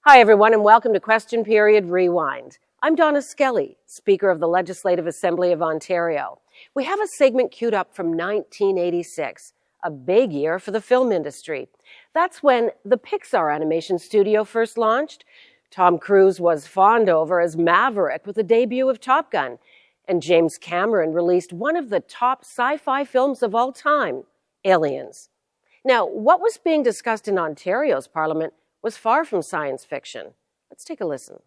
Hi, everyone, and welcome to Question Period Rewind. I'm Donna Skelly, Speaker of the Legislative Assembly of Ontario. We have a segment queued up from 1986, a big year for the film industry. That's when the Pixar animation studio first launched. Tom Cruise was fawned over as Maverick with the debut of Top Gun, and James Cameron released one of the top sci-fi films of all time, Aliens. Now, what was being discussed in Ontario's Parliament was far from science fiction. Let's take a listen.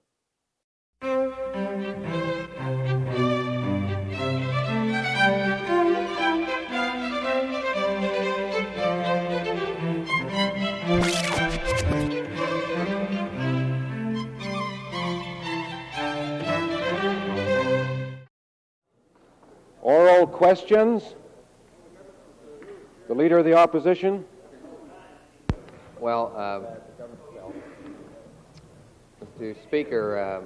Oral questions? The Leader of the Opposition? Well, Mr. Speaker,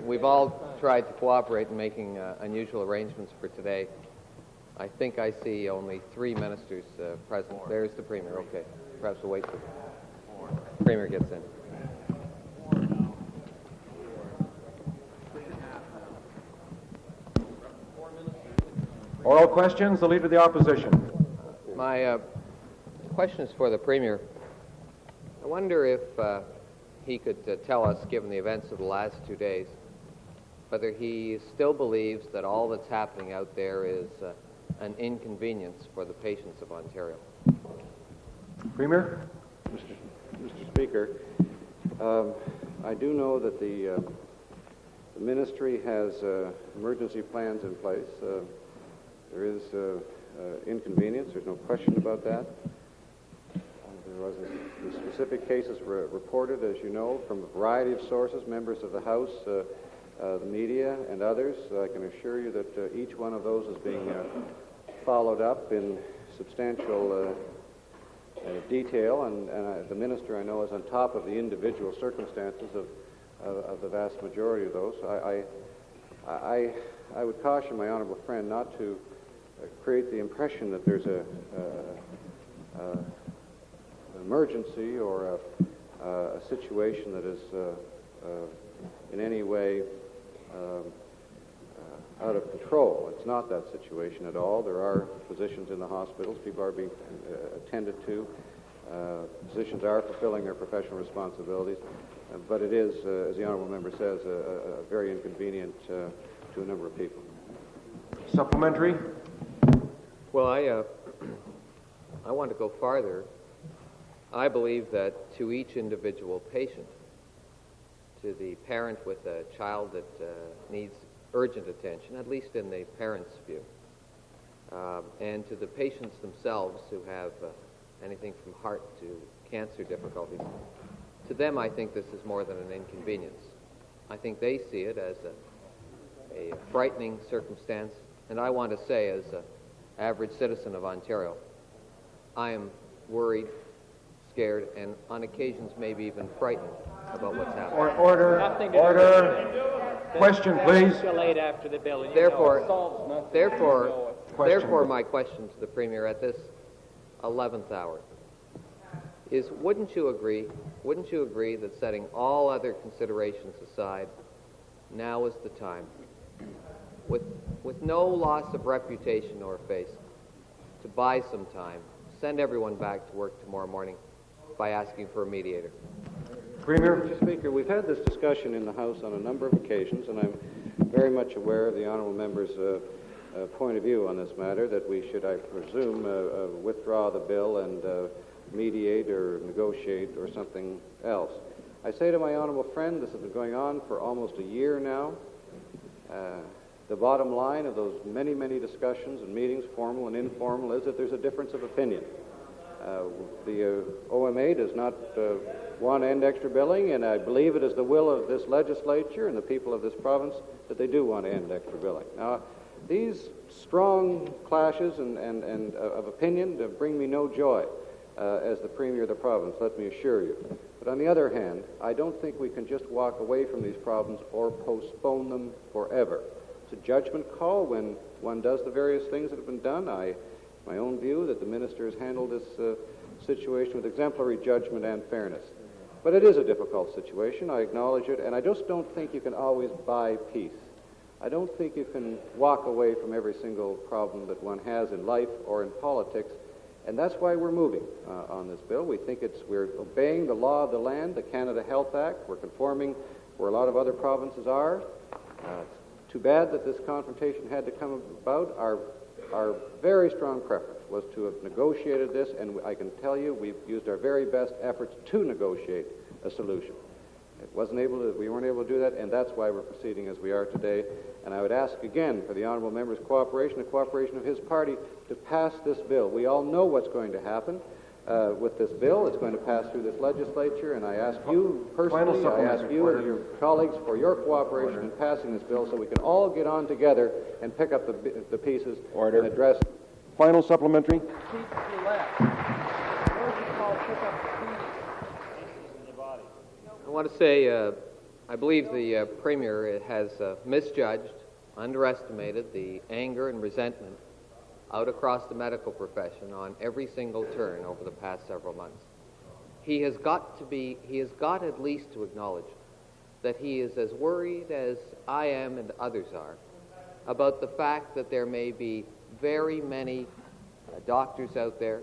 we've all tried to cooperate in making unusual arrangements for today. I think I see only 3 ministers present. There's the Premier. Okay. Perhaps we'll wait till the Premier gets in. Oral questions? The Leader of the Opposition. My question is for the Premier. I wonder if he could tell us, given the events of the last 2 days, whether he still believes that all that's happening out there is an inconvenience for the patients of Ontario. Premier? Mr. Speaker, I do know that the Ministry has emergency plans in place. There is inconvenience, there's no question about that. There was the specific cases reported, as you know, from a variety of sources, members of the House, the media, and others. I can assure you that each one of those is being followed up in substantial detail, and the Minister, I know, is on top of the individual circumstances of the vast majority of those. I would caution my honourable friend not to create the impression that there's an emergency or a situation that is in any way out of control. It's not that situation at all. There are physicians in the hospitals. People are being attended to. Physicians are fulfilling their professional responsibilities. But it is, as the honourable member says, very inconvenient to a number of people. Supplementary? Well, I want to go farther. I believe that to each individual patient, to the parent with a child that needs urgent attention, at least in the parent's view, and to the patients themselves who have anything from heart to cancer difficulties, to them I think this is more than an inconvenience. I think they see it as a frightening circumstance, and I want to say, as an average citizen of Ontario, I am worried, scared, and on occasions maybe even frightened about what's happening. Order. Question, please. Therefore, my question to the Premier at this 11th hour is: wouldn't you agree that, setting all other considerations aside, now is the time, with no loss of reputation or face, to buy some time, send everyone back to work tomorrow morning by asking for a mediator? Premier? Mr. Speaker, we've had this discussion in the House on a number of occasions, and I'm very much aware of the honourable member's point of view on this matter, that we should, I presume, withdraw the bill and mediate or negotiate or something else. I say to my honourable friend, this has been going on for almost a year now. The bottom line of those many, many discussions and meetings, formal and informal, is that there's a difference of opinion. The OMA does not want to end extra billing, and I believe it is the will of this legislature and the people of this province that they do want to end extra billing. Now, these strong clashes and of opinion bring me no joy as the Premier of the province, let me assure you. But on the other hand, I don't think we can just walk away from these problems or postpone them forever. It's a judgment call when one does the various things that have been done. My own view that the Minister has handled this situation with exemplary judgment and fairness. But it is a difficult situation, I acknowledge it, and I just don't think you can always buy peace. I don't think you can walk away from every single problem that one has in life or in politics, and that's why we're moving on this bill. We think we're obeying the law of the land, the Canada Health Act. We're conforming where a lot of other provinces are. It's too bad that this confrontation had to come about. Our very strong preference was to have negotiated this, and I can tell you we've used our very best efforts to negotiate a solution. We weren't able to do that, and that's why we're proceeding as we are today. And I would ask again for the honourable member's cooperation, the cooperation of his party, to pass this bill. We all know what's going to happen with this bill. It's going to pass through this legislature, and I ask you personally, I ask you and your colleagues for your cooperation in passing this bill so we can all get on together and pick up the pieces and address. Final supplementary. I want to say I believe the Premier has misjudged, underestimated the anger and resentment out across the medical profession on every single turn over the past several months. He has got at least to acknowledge that he is as worried as I am and others are about the fact that there may be very many doctors out there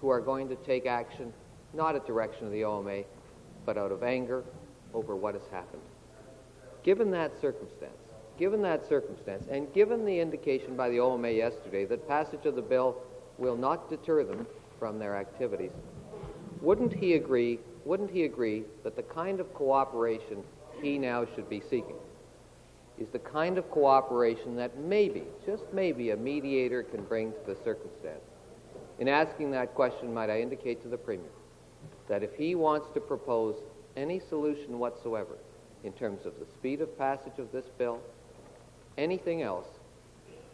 who are going to take action, not at direction of the OMA, but out of anger over what has happened. Given that circumstance, and given the indication by the OMA yesterday that passage of the bill will not deter them from their activities, wouldn't he agree that the kind of cooperation he now should be seeking is the kind of cooperation that maybe, just maybe, a mediator can bring to the circumstance? In asking that question, might I indicate to the Premier that if he wants to propose any solution whatsoever in terms of the speed of passage of this bill, anything else,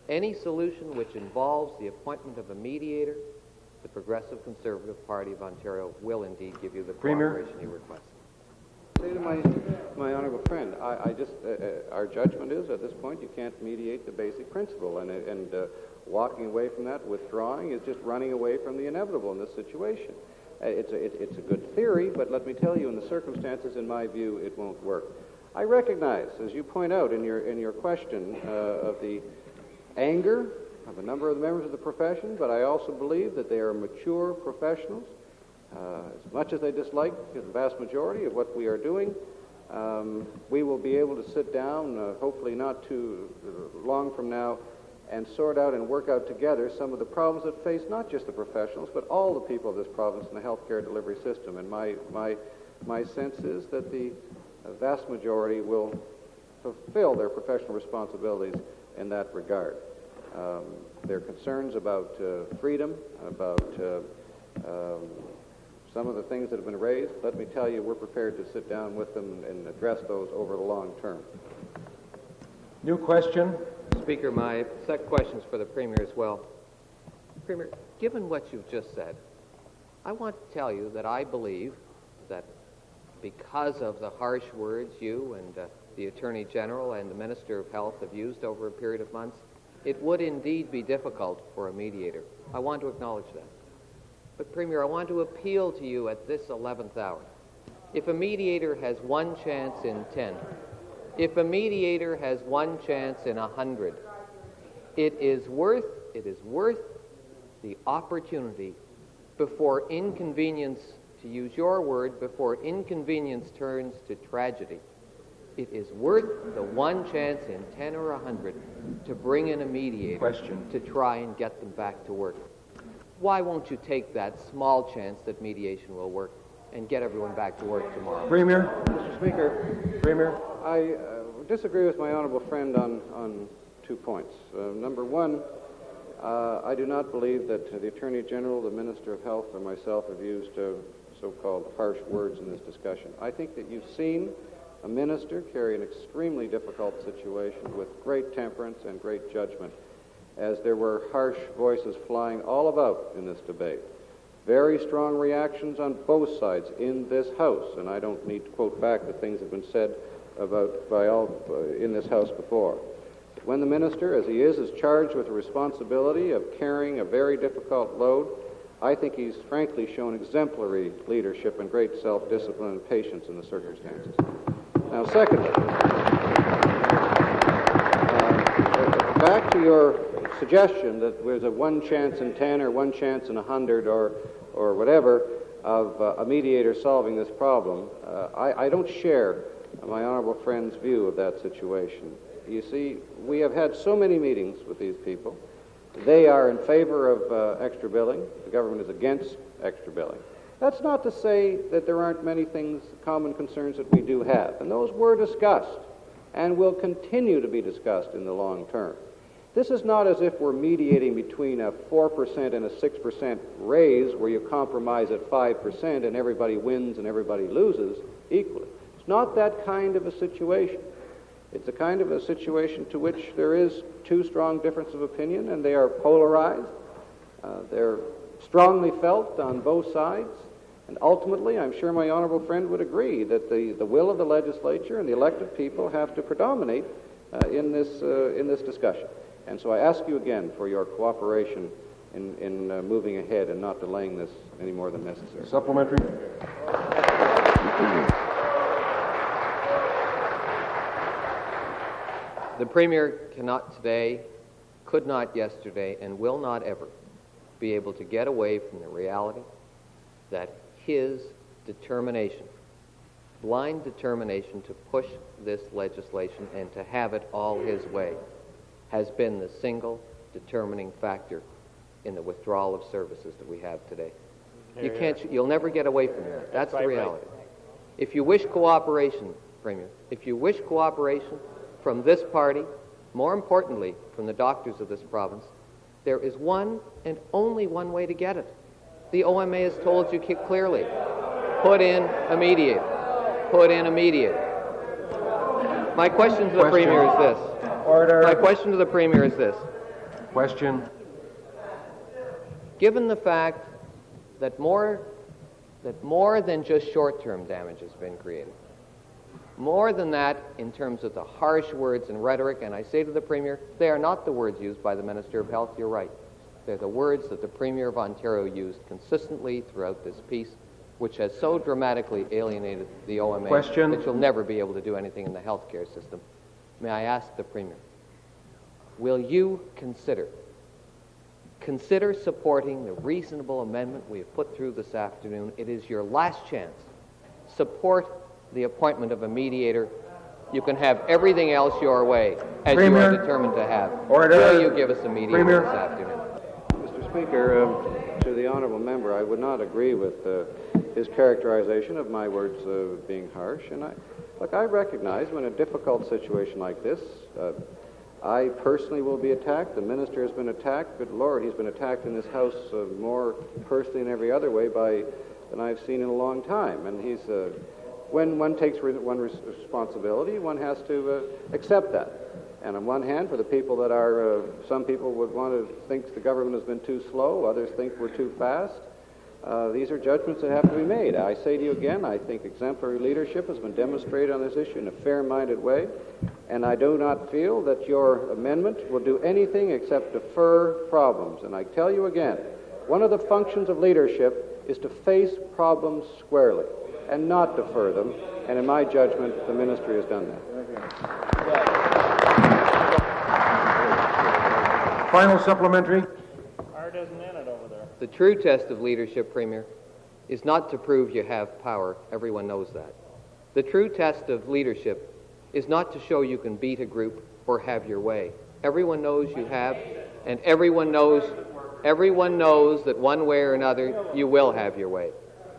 any solution which involves the appointment of a mediator, the Progressive Conservative Party of Ontario will indeed give you the cooperation you request. Say to my honourable friend, our judgment is at this point you can't mediate the basic principle, and walking away from that, withdrawing, is just running away from the inevitable in this situation. It's a good theory, but let me tell you, in the circumstances, in my view, it won't work. I recognize, as you point out in your question, of the anger of a number of the members of the profession, but I also believe that they are mature professionals. As much as they dislike the vast majority of what we are doing, we will be able to sit down, hopefully not too long from now, and sort out and work out together some of the problems that face not just the professionals, but all the people of this province in the healthcare delivery system. And my sense is that the vast majority will fulfill their professional responsibilities in that regard. Their concerns about freedom, about some of the things that have been raised, let me tell you, we're prepared to sit down with them and address those over the long term. New question. Speaker, my second question is for the Premier as well. Premier, given what you've just said, I want to tell you that I believe that because of the harsh words you and the Attorney General and the Minister of Health have used over a period of months, it would indeed be difficult for a mediator. I want to acknowledge that. But, Premier, I want to appeal to you at this 11th hour. If a mediator has one chance in 10, if a mediator has one chance in 100, it is worth the opportunity before inconvenience, to use your word, before inconvenience turns to tragedy. It is worth the one chance in 10 or 100 to bring in a mediator to try and get them back to work. Why won't you take that small chance that mediation will work and get everyone back to work tomorrow? Premier. Mr. Speaker. Premier. I disagree with my honourable friend on 2 points. Number one, I do not believe that the Attorney General, the Minister of Health, or myself have used so-called harsh words in this discussion. I think that you've seen a minister carry an extremely difficult situation with great temperance and great judgment, as there were harsh voices flying all about in this debate. Very strong reactions on both sides in this House, and I don't need to quote back the things that have been said by all in this House before. But when the minister, as he is charged with the responsibility of carrying a very difficult load, I think he's frankly shown exemplary leadership and great self-discipline and patience in the circumstances. Now, secondly, back to your suggestion that there's a 1 chance in 10 or 1 chance in 100 or whatever of a mediator solving this problem, I don't share my honorable friend's view of that situation. You see, we have had so many meetings with these people. They are in favor of extra billing. The government is against extra billing. That's not to say that there aren't many things, common concerns that we do have, and those were discussed and will continue to be discussed in the long term. This is not as if we're mediating between a 4% and a 6% raise where you compromise at 5% and everybody wins and everybody loses equally. It's not that kind of a situation. It's a kind of a situation to which there is two strong differences of opinion, and they are polarized. They're strongly felt on both sides. And ultimately, I'm sure my honorable friend would agree that the will of the legislature and the elected people have to predominate in this discussion. And so I ask you again for your cooperation in moving ahead and not delaying this any more than necessary. Supplementary. The Premier cannot today, could not yesterday, and will not ever be able to get away from the reality that his determination, blind determination to push this legislation and to have it all his way, has been the single determining factor in the withdrawal of services that we have today. You'll never get away from that. That's the reality. If you wish cooperation, Premier, if you wish cooperation from this party, more importantly, from the doctors of this province, there is one and only one way to get it. The OMA has told you clearly, put in a mediator. Put in a mediator. My question to the Premier is this. Order. My question to the Premier is this. Question. Given the fact that more than just short-term damage has been created, more than that in terms of the harsh words and rhetoric, and I say to the Premier, they are not the words used by the Minister of Health, you're right. They're the words that the Premier of Ontario used consistently throughout this piece, which has so dramatically alienated the OMA Question. that you'll never be able to do anything in the healthcare system. May I ask the Premier, will you consider supporting the reasonable amendment we have put through this afternoon? It is your last chance. Support the appointment of a mediator. You can have everything else your way, as Premier. you are determined to have. Order. Will you give us a mediator Premier. this afternoon? Mr. Speaker, to the honourable member, I would not agree with his characterization of my words being harsh. And I recognize when a difficult situation like this, I personally will be attacked. The minister has been attacked. Good Lord, he's been attacked in this House more personally in every other way than I've seen in a long time. And he's when one takes one responsibility, one has to accept that. And on one hand, for the people that are, some people would want to think the government has been too slow, others think we're too fast. These are judgments that have to be made. I say to you again, I think exemplary leadership has been demonstrated on this issue in a fair-minded way, and I do not feel that your amendment will do anything except defer problems. And I tell you again, one of the functions of leadership is to face problems squarely and not defer them, and in my judgment, the ministry has done that. Final supplementary. The true test of leadership, Premier, is not to prove you have power. Everyone knows that. The true test of leadership is not to show you can beat a group or have your way. Everyone knows you have, and everyone knows that one way or another you will have your way.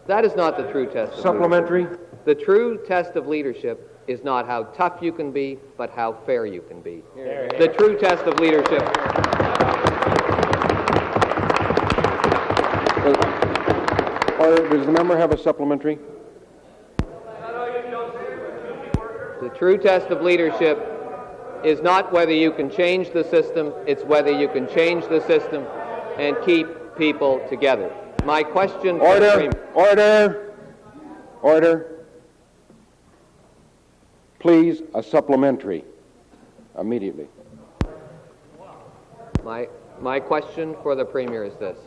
That is not the true test of Supplementary. leadership. The true test of leadership is not how tough you can be, but how fair you can be. The true test of leadership... Does the member have a supplementary? The true test of leadership is not whether you can change the system, it's whether you can change the system and keep people together. My question... Order. Please, a supplementary. Immediately. My question for the Premier is this.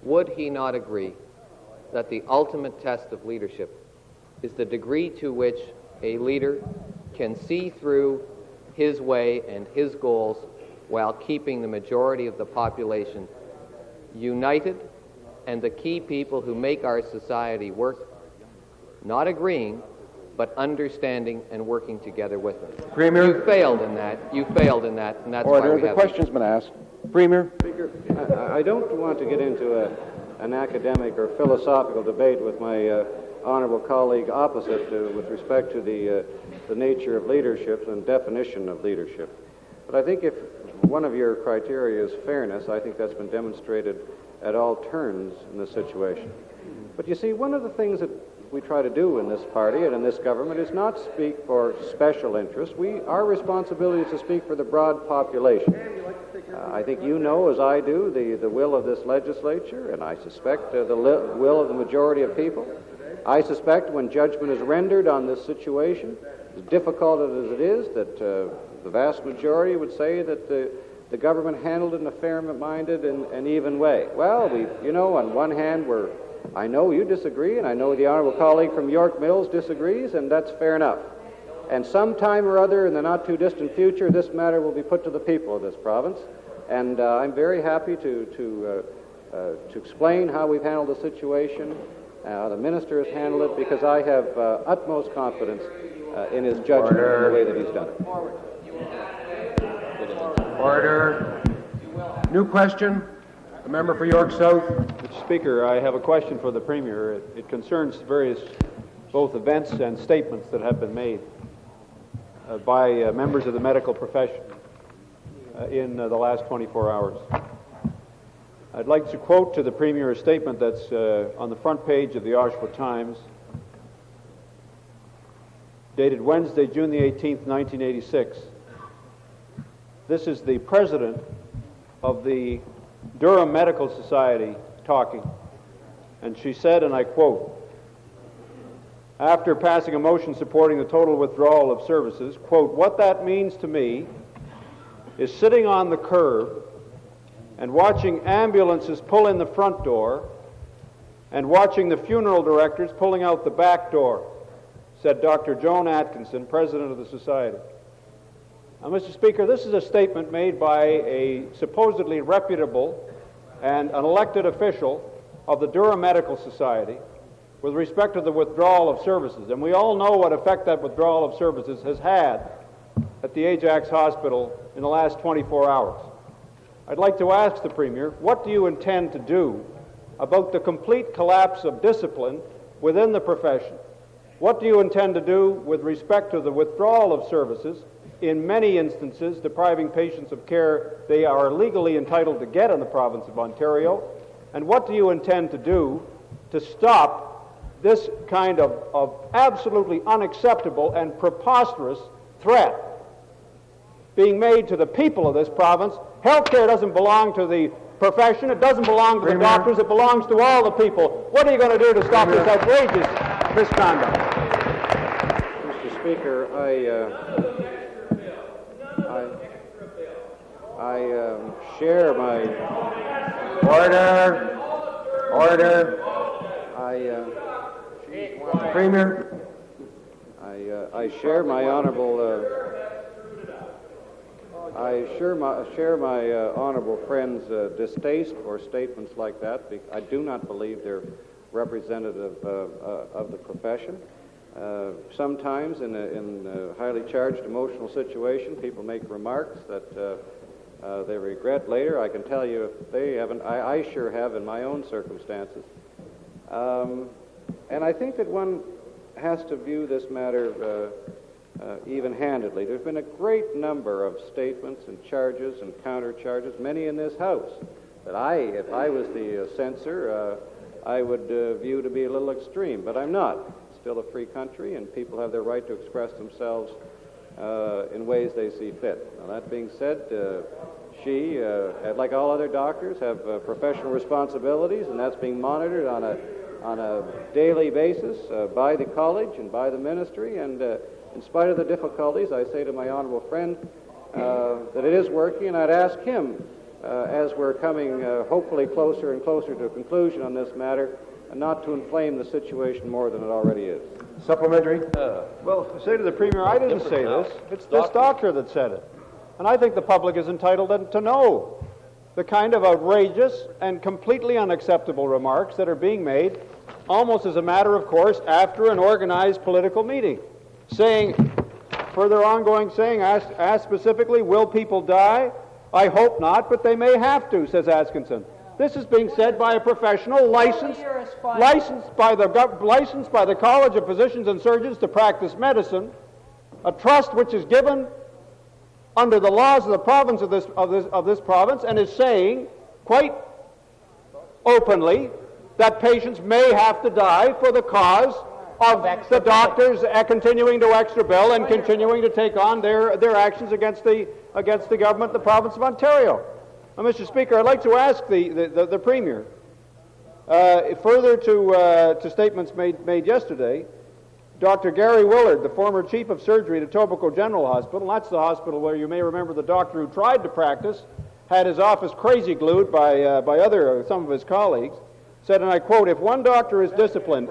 would he not agree that the ultimate test of leadership is the degree to which a leader can see through his way and his goals while keeping the majority of the population united and the key people who make our society work, not agreeing, but understanding and working together with them. Premier. You failed in that. You failed in that, and that's why Order. we The have question's been asked. Premier. Speaker, I don't want to get into an academic or philosophical debate with my honorable colleague opposite with respect to the nature of leadership and definition of leadership. But I think if one of your criteria is fairness, I think that's been demonstrated at all turns in this situation. But you see, one of the things that we try to do in this party and in this government is not speak for special interests. Our responsibility is to speak for the broad population. I think you know, as I do, the will of this legislature, and I suspect the will of the majority of people. I suspect when judgment is rendered on this situation, as difficult as it is, that the vast majority would say that the government handled it in a fair-minded and even way. Well, on one hand, I know you disagree, and I know the honorable colleague from York Mills disagrees, and that's fair enough. And sometime or other in the not-too-distant future, this matter will be put to the people of this province, and I'm very happy to explain how we've handled the situation. The minister has handled it because I have utmost confidence in his judgment and the way that he's done it. Order. New question. A member for York South. Mr. Speaker, I have a question for the Premier. It concerns various both events and statements that have been made by members of the medical profession in the last 24 hours. I'd like to quote to the Premier a statement that's on the front page of the Oshawa Times, dated Wednesday, June the 18th, 1986. This is the president of the Durham Medical Society talking, and she said, and I quote, after passing a motion supporting the total withdrawal of services, quote, what that means to me is sitting on the curb and watching ambulances pull in the front door and watching the funeral directors pulling out the back door, said Dr. Joan Atkinson, president of the society. Now, Mr. Speaker, this is a statement made by a supposedly reputable and an elected official of the Durham Medical Society with respect to the withdrawal of services. And we all know what effect that withdrawal of services has had at the Ajax Hospital in the last 24 hours. I'd like to ask the Premier, what do you intend to do about the complete collapse of discipline within the profession? What do you intend to do with respect to the withdrawal of services, in many instances depriving patients of care they are legally entitled to get in the province of Ontario? And what do you intend to do to stop this kind of absolutely unacceptable and preposterous threat being made to the people of this province? Healthcare doesn't belong to the profession, it doesn't belong to the doctors, it belongs to all the people. What are you going to do to stop this outrageous misconduct? Mr. Speaker, I share my... Order. Premier. I share my honorable... share my honorable friend's distaste for statements like that. I do not believe they're representative of the profession. Sometimes in a highly charged emotional situation, people make remarks that they regret later. I can tell you if they haven't, I sure have in my own circumstances. And I think that one has to view this matter even-handedly. There's been a great number of statements and charges and counter-charges, many in this House, that if I was the censor, I would view to be a little extreme, but I'm not. It's still a free country, and people have their right to express themselves in ways they see fit. Now, that being said, she, like all other doctors, have professional responsibilities, and that's being monitored on a daily basis by the college and by the ministry, and in spite of the difficulties, I say to my honorable friend that it is working, and I'd ask him as we're coming hopefully closer and closer to a conclusion on this matter, and not to inflame the situation more than it already is. Supplementary? Well, say to the Premier, I didn't say this. It's this doctor that said it. And I think the public is entitled to know the kind of outrageous and completely unacceptable remarks that are being made, almost as a matter of course, after an organized political meeting. Saying, further ongoing saying, asked specifically, will people die? I hope not, but they may have to, says Atkinson. This is being said by a professional licensed by the College of Physicians and Surgeons to practice medicine, a trust which is given under the laws of the province of this province, and is saying quite openly that patients may have to die for the cause of the doctors continuing to extra bill and continuing to take on their actions against the government, the province of Ontario. Now, Mr. Speaker, I'd like to ask the Premier, further to statements made yesterday, Dr. Gary Willard, the former chief of surgery at Etobicoke General Hospital, that's the hospital where you may remember the doctor who tried to practice, had his office crazy glued by some of his colleagues, said, and I quote, if one doctor is disciplined,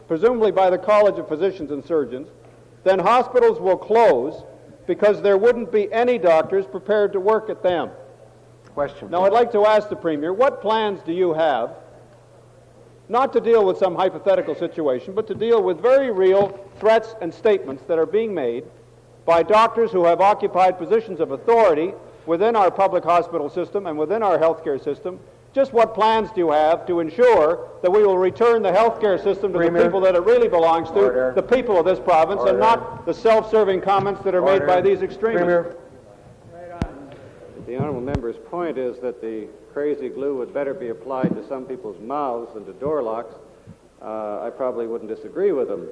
presumably by the College of Physicians and Surgeons, then hospitals will close because there wouldn't be any doctors prepared to work at them. Question. Now, I'd like to ask the Premier, what plans do you have, not to deal with some hypothetical situation, but to deal with very real threats and statements that are being made by doctors who have occupied positions of authority within our public hospital system and within our healthcare system? Just what plans do you have to ensure that we will return the healthcare system to Premier. the people that it really belongs to, Order. the people of this province, Order. and not the self-serving comments that are made by these extremists? Premier. The honourable member's point is that the crazy glue would better be applied to some people's mouths than to door locks. I probably wouldn't disagree with him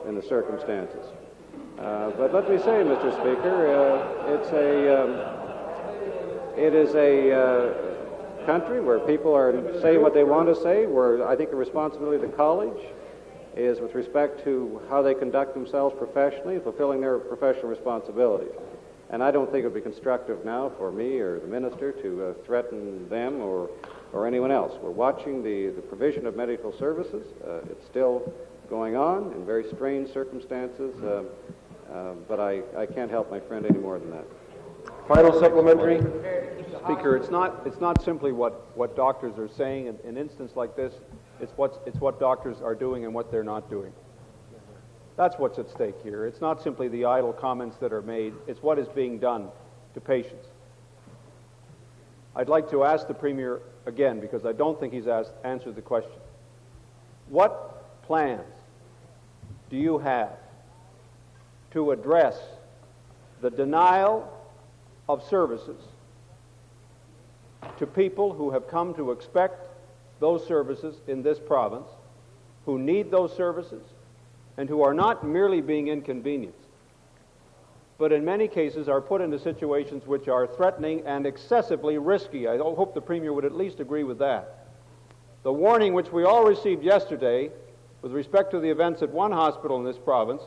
in the circumstances. But let me say, Mr. Speaker, it is a country where people are saying what they want to say, where I think the responsibility of the college is with respect to how they conduct themselves professionally, fulfilling their professional responsibilities. And I don't think it would be constructive now for me or the minister to threaten them or anyone else. We're watching the provision of medical services. It's still going on in very strange circumstances, but I can't help my friend any more than that. Final supplementary. Speaker, it's not simply what doctors are saying in an instance like this. It's what doctors are doing and what they're not doing. That's what's at stake here. It's not simply the idle comments that are made. It's what is being done to patients. I'd like to ask the Premier again, because I don't think he's answered the question. What plans do you have to address the denial of services to people who have come to expect those services in this province, who need those services, and who are not merely being inconvenienced, but in many cases are put into situations which are threatening and excessively risky? I hope the Premier would at least agree with that. The warning which we all received yesterday with respect to the events at one hospital in this province,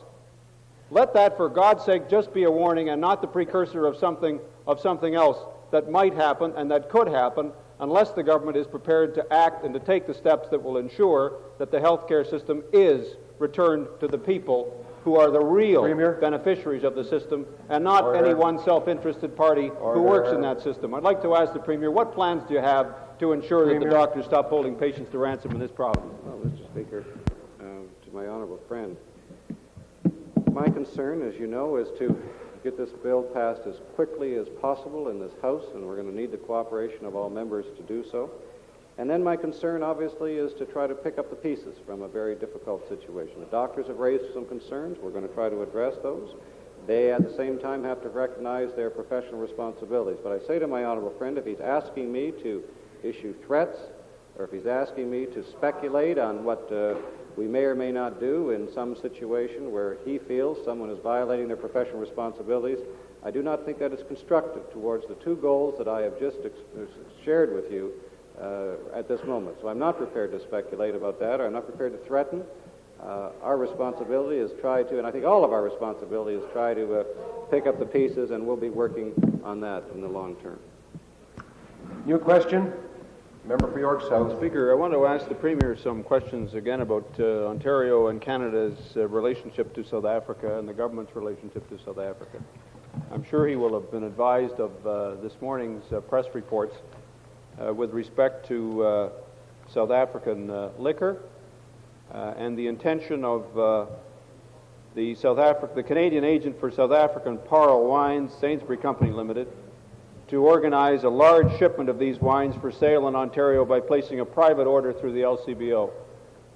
let that, for God's sake, just be a warning and not the precursor of something else that might happen and that could happen unless the government is prepared to act and to take the steps that will ensure that the healthcare system is returned to the people who are the real Premier. beneficiaries of the system and not any one self-interested party who works in that system. I'd like to ask the Premier, what plans do you have to ensure that the doctors stop holding patients to ransom in this province? Well, Mr. Speaker, to my honourable friend, my concern, as you know, is to get this bill passed as quickly as possible in this House, and we're going to need the cooperation of all members to do so. And then my concern, obviously, is to try to pick up the pieces from a very difficult situation. The doctors have raised some concerns. We're going to try to address those. They, at the same time, have to recognize their professional responsibilities. But I say to my honourable friend, if he's asking me to issue threats, or if he's asking me to speculate on what we may or may not do in some situation where he feels someone is violating their professional responsibilities, I do not think that is constructive towards the two goals that I have just shared with you at this moment. So I'm not prepared to speculate about that, or I'm not prepared to threaten Our responsibility is try to, and I think all of our responsibility is try to pick up the pieces, and we'll be working on that in the long term. New question? Member for York South. Speaker, I want to ask the Premier some questions again about Ontario and Canada's relationship to South Africa and the government's relationship to South Africa. I'm sure he will have been advised of this morning's press reports with respect to South African liquor and the intention of the Canadian agent for South African Parle Wines, Sainsbury Company Limited, to organize a large shipment of these wines for sale in Ontario by placing a private order through the LCBO.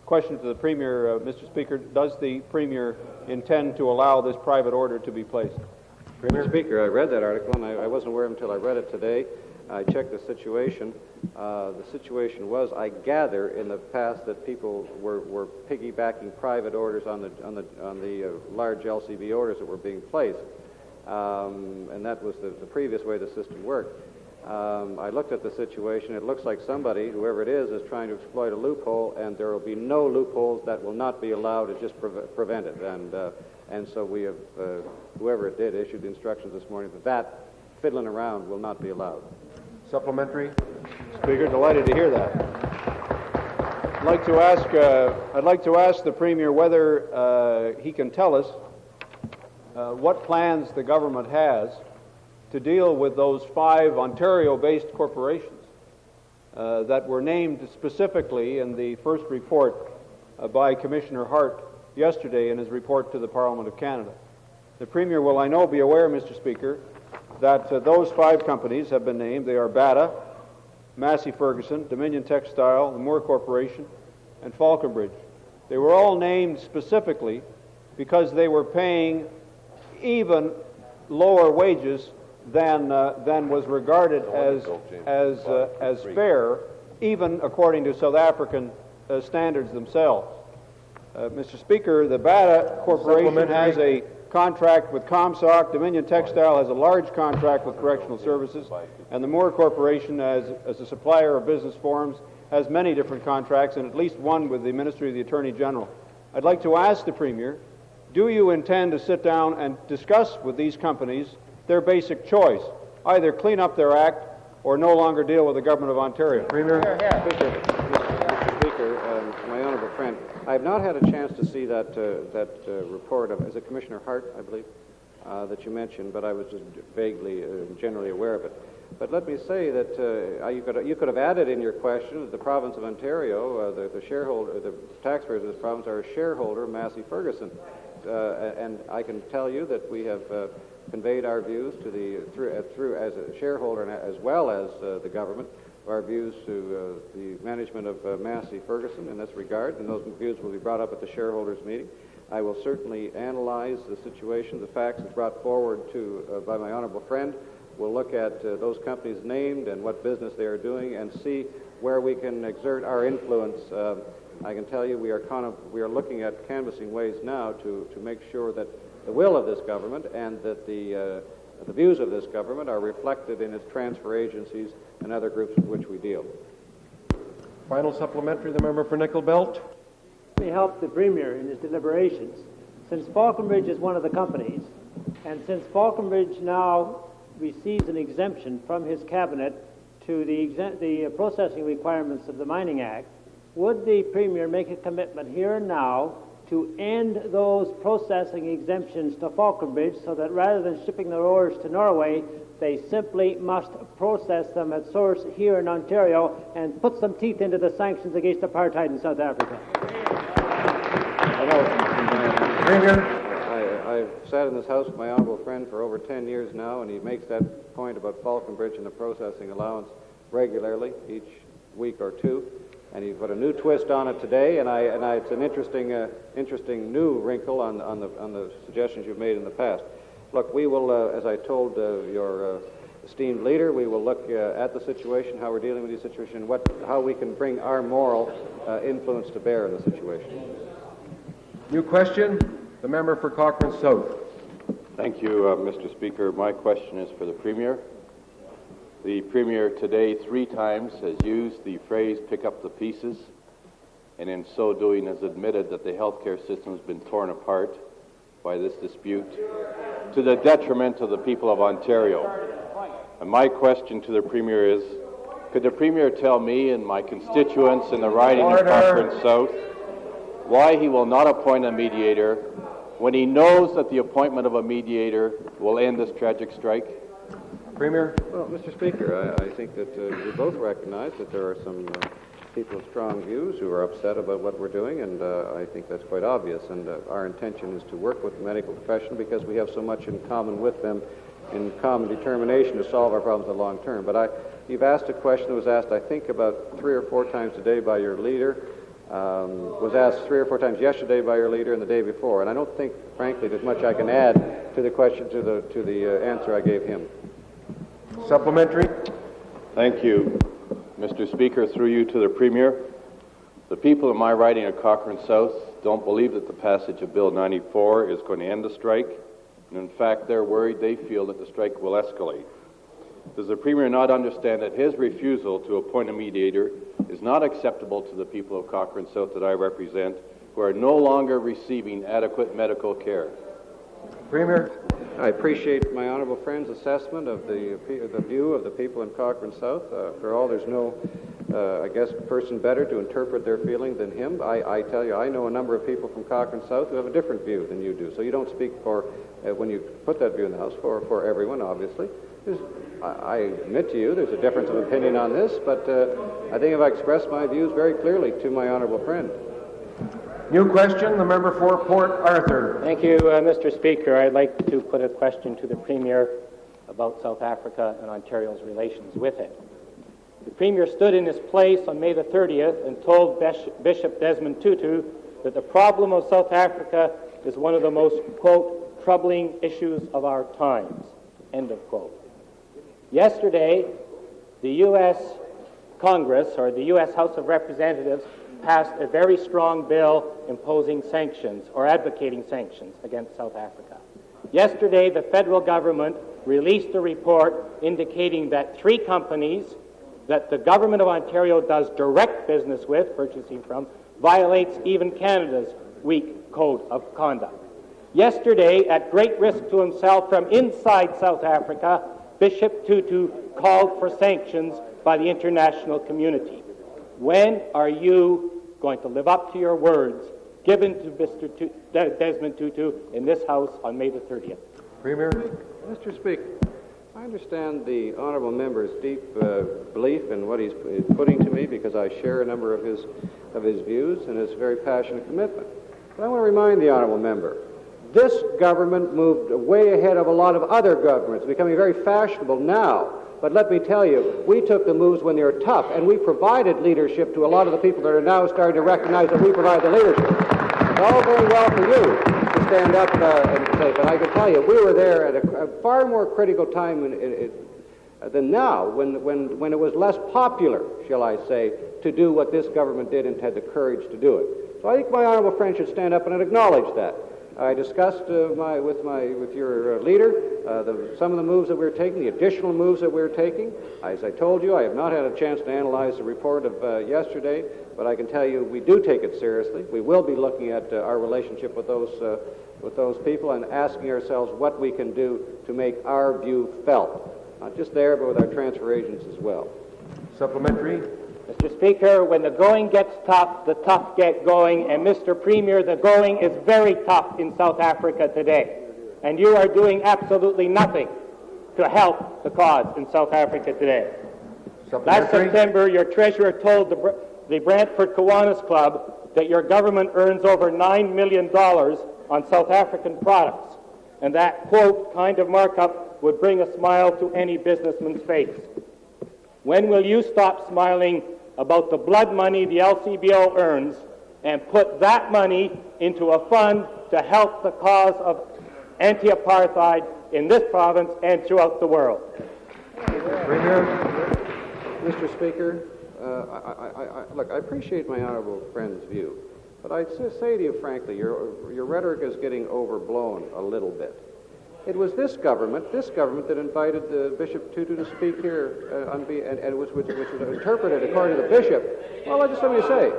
Question to the Premier, Mr. Speaker, does the Premier intend to allow this private order to be placed? Mr. Speaker, I read that article, and I wasn't aware until I read it today. I checked the situation. The situation was, I gather, in the past that people were piggybacking private orders on the large LCB orders that were being placed. And that was the previous way the system worked. I looked at the situation. It looks like somebody, whoever it is trying to exploit a loophole, and there will be no loopholes that will not be allowed. It's just prevented. And so we have, whoever it did, issued instructions this morning that fiddling around will not be allowed. Supplementary? Speaker, delighted to hear that. I'd like to ask the Premier whether he can tell us what plans the government has to deal with those 5 Ontario-based corporations that were named specifically in the first report by Commissioner Hart yesterday in his report to the Parliament of Canada. The Premier will, I know, be aware, Mr. Speaker, that those 5 companies have been named. They are Bata, Massey Ferguson, Dominion Textile, the Moore Corporation, and Falconbridge. They were all named specifically because they were paying even lower wages than was regarded as fair, even according to South African standards themselves. Mr. Speaker, the Bata Corporation has a contract with ComSoc, Dominion Textile has a large contract with Correctional Services, and the Moore Corporation, as a supplier of business forums, has many different contracts, and at least one with the Ministry of the Attorney General. I'd like to ask the Premier, do you intend to sit down and discuss with these companies their basic choice, either clean up their act or no longer deal with the Government of Ontario? Premier? Mr. Speaker, my honourable friend, I have not had a chance to see that report of, is it Commissioner Hart, I believe, that you mentioned, but I was just vaguely, generally aware of it. But let me say that you could have added in your question that the province of Ontario, the taxpayers of this province are a shareholder of Massey Ferguson. And I can tell you that we have conveyed our views to through as a shareholder and as well as the government, our views to the management of Massey Ferguson in this regard, and those views will be brought up at the shareholders' meeting. I will certainly analyze the situation, the facts brought forward by my honourable friend. We'll look at those companies named and what business they are doing, and see where we can exert our influence. I can tell you we are looking at canvassing ways now to make sure that the will of this government and that the views of this government are reflected in its transfer agencies and other groups with which we deal. Final supplementary, the member for Nickel Belt. Let me help the Premier in his deliberations. Since Falconbridge is one of the companies, and since Falconbridge now receives an exemption from his cabinet to the processing requirements of the Mining Act, would the Premier make a commitment here and now to end those processing exemptions to Falconbridge so that rather than shipping their ores to Norway, they simply must process them at source here in Ontario and put some teeth into the sanctions against apartheid in South Africa? Premier? I've sat in this house with my honourable friend for over 10 years now, and he makes that point about Falconbridge and the processing allowance regularly, each week or two. And he put a new twist on it today, and it's an interesting new wrinkle on the suggestions you've made in the past. Look, we will, as I told your esteemed leader, we will look at the situation, how we're dealing with the situation, how we can bring our moral influence to bear in the situation. New question, the member for Cochrane South. Thank you, Mr. Speaker. My question is for the Premier. The Premier today 3 times has used the phrase pick up the pieces. and in so doing has admitted that the healthcare system has been torn apart by this dispute to the detriment of the people of Ontario. And my question to the Premier is, could the Premier tell me and my constituents in the riding of Cochrane South why he will not appoint a mediator when he knows that the appointment of a mediator will end this tragic strike? Premier? Well, Mr. Speaker, I think that we both recognize that there are some people with strong views who are upset about what we're doing, and I think that's quite obvious. And our intention is to work with the medical profession because we have so much in common with them, in common determination to solve our problems in the long term. But you've asked a question that was asked, I think, about 3 or 4 times today by your leader, was asked 3 or 4 times yesterday by your leader and the day before. And I don't think, frankly, there's much I can add to the question, to the answer I gave him. Supplementary? Thank you. Mr. Speaker, through you to the Premier, the people in my riding of Cochrane South don't believe that the passage of Bill 94 is going to end the strike, and in fact they're worried, they feel that the strike will escalate. Does the Premier not understand that his refusal to appoint a mediator is not acceptable to the people of Cochrane South that I represent, who are no longer receiving adequate medical care? Premier? I appreciate my honourable friend's assessment of the view of the people in Cochrane South. After all, there's no, I guess, person better to interpret their feeling than him. I tell you, I know a number of people from Cochrane South who have a different view than you do. So you don't speak for, when you put that view in the House, for everyone, obviously. I admit to you there's a difference of opinion on this, but I think if I express my views very clearly to my honourable friend. New question, the member for Port Arthur. Thank you, Mr. Speaker. I'd like to put a question to the Premier about South Africa and Ontario's relations with it. The Premier stood in his place on May the 30th and told Bishop Desmond Tutu that the problem of South Africa is one of the most, quote, troubling issues of our times, end of quote. Yesterday, the U.S. Congress, or the U.S. House of Representatives, passed a very strong bill imposing sanctions or advocating sanctions against South Africa. Yesterday, the federal government released a report indicating that 3 companies that the government of Ontario does direct business with, purchasing from, violates even Canada's weak code of conduct. Yesterday, at great risk to himself from inside South Africa, Bishop Tutu called for sanctions by the international community. When are you going to live up to your words given to Mr. Desmond Tutu in this House on May the 30th? Premier? Mr. Speaker, I understand the honourable member's deep belief in what he's putting to me because I share a number of his views and his very passionate commitment. But I want to remind the honourable member, this government moved way ahead of a lot of other governments, becoming very fashionable now. But let me tell you, we took the moves when they were tough, and we provided leadership to a lot of the people that are now starting to recognize that we provide the leadership. It's all very well for you to stand up and say, but I can tell you, we were there at a far more critical time than now, when it was less popular, shall I say, to do what this government did and had the courage to do it. So I think my honourable friend should stand up and acknowledge that. I discussed with your leader some of the moves that we were taking, the additional moves that we were taking. As I told you, I have not had a chance to analyze the report of yesterday, but I can tell you we do take it seriously. We will be looking at our relationship with those people and asking ourselves what we can do to make our view felt, not just there, but with our transfer agents as well. Supplementary? Mr. Speaker, when the going gets tough, the tough get going, and Mr. Premier, the going is very tough in South Africa today, and you are doing absolutely nothing to help the cause in South Africa today. Last September, your treasurer told the Brantford Kiwanis Club that your government earns over $9 million on South African products, and that, quote, kind of markup would bring a smile to any businessman's face. When will you stop smiling about the blood money the LCBO earns and put that money into a fund to help the cause of anti-apartheid in this province and throughout the world? Premier? Mr. Speaker, look, I appreciate my honourable friend's view, but I'd say to you frankly, your rhetoric is getting overblown a little bit. It was this government that invited Bishop Tutu to speak here, and which was interpreted according to the bishop. Well, let me say,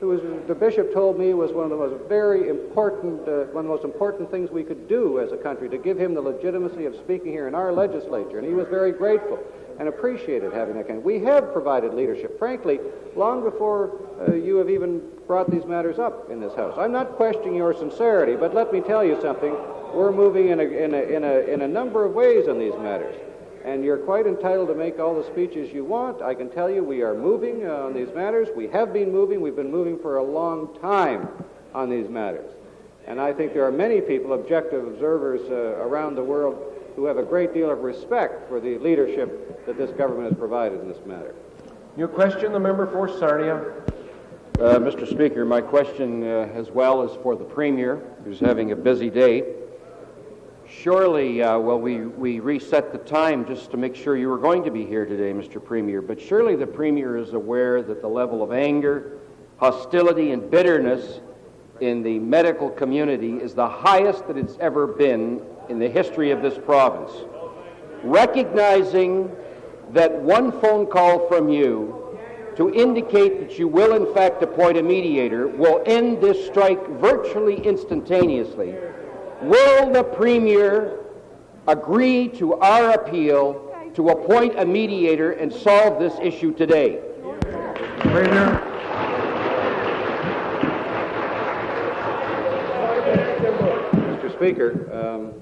the bishop told me was one of the most very important, one of the most important things we could do as a country, to give him the legitimacy of speaking here in our legislature, and he was very grateful and appreciated having that kind. We have provided leadership, frankly, long before you have even brought these matters up in this House. I'm not questioning your sincerity, but let me tell you something. We're moving in a number of ways on these matters, and you're quite entitled to make all the speeches you want. I can tell you we are moving on these matters. We have been moving. We've been moving for a long time on these matters. And I think there are many people, objective observers around the world, who have a great deal of respect for the leadership that this government has provided in this matter. New question, the member for Sarnia. Mr. Speaker, my question as well is for the Premier, who's having a busy day. Surely, we reset the time just to make sure you were going to be here today, Mr. Premier, but surely the Premier is aware that the level of anger, hostility, and bitterness in the medical community is the highest that it's ever been in the history of this province. Recognizing that one phone call from you to indicate that you will in fact appoint a mediator will end this strike virtually instantaneously, will the Premier agree to our appeal to appoint a mediator and solve this issue today? Premier. Mr. Speaker,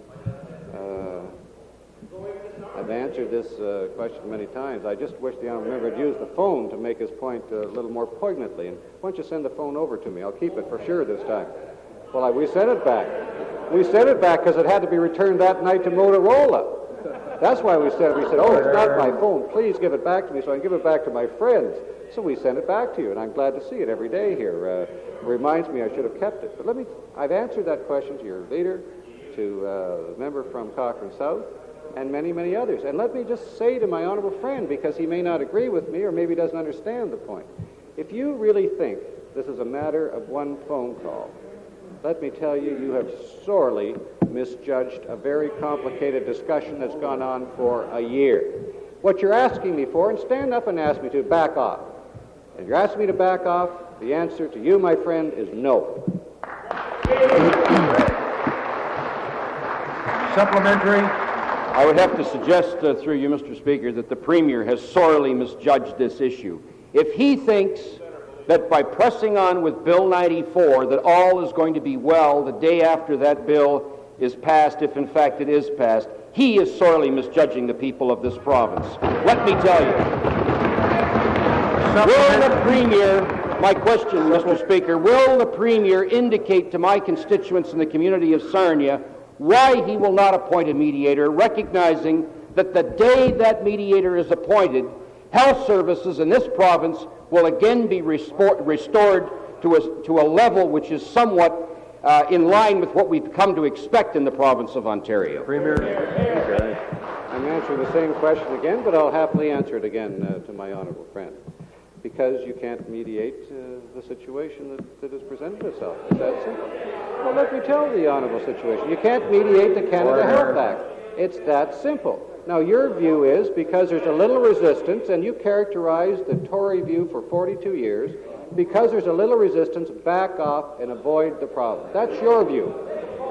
I've answered this question many times. I just wish the honourable member had used the phone to make his point a little more poignantly. And why don't you send the phone over to me? I'll keep it for sure this time. Well, we sent it back. We sent it back because it had to be returned that night to Motorola. That's why we said, oh, it's not my phone. Please give it back to me so I can give it back to my friends. So we sent it back to you, and I'm glad to see it every day here. It reminds me I should have kept it. But I've answered that question to your leader, to the member from Cochrane South, and many, many others. And let me just say to my honourable friend, because he may not agree with me or maybe doesn't understand the point, if you really think this is a matter of one phone call, let me tell you, you have sorely misjudged a very complicated discussion that's gone on for a year. What you're asking me for, and stand up and ask me to, back off. If you're asking me to back off, the answer to you, my friend, is no. Supplementary. I would have to suggest through you, Mr. Speaker, that the Premier has sorely misjudged this issue. If he thinks that by pressing on with Bill 94 that all is going to be well the day after that bill is passed, if in fact it is passed, he is sorely misjudging the people of this province. Let me tell you. Will the Premier, my question, Mr. Speaker, will the Premier indicate to my constituents in the community of Sarnia why he will not appoint a mediator, recognizing that the day that mediator is appointed, health services in this province will again be restored to a level which is somewhat in line with what we've come to expect in the province of Ontario? Premier. I'm answering the same question again, but I'll happily answer it again to my honourable friend. Because you can't mediate the situation that has presented itself. Is that simple? Well, let me tell the honourable situation. You can't mediate the Canada Health Act. It's that simple. Now, your view is, because there's a little resistance, and you characterized the Tory view for 42 years, because there's a little resistance, back off and avoid the problem. That's your view.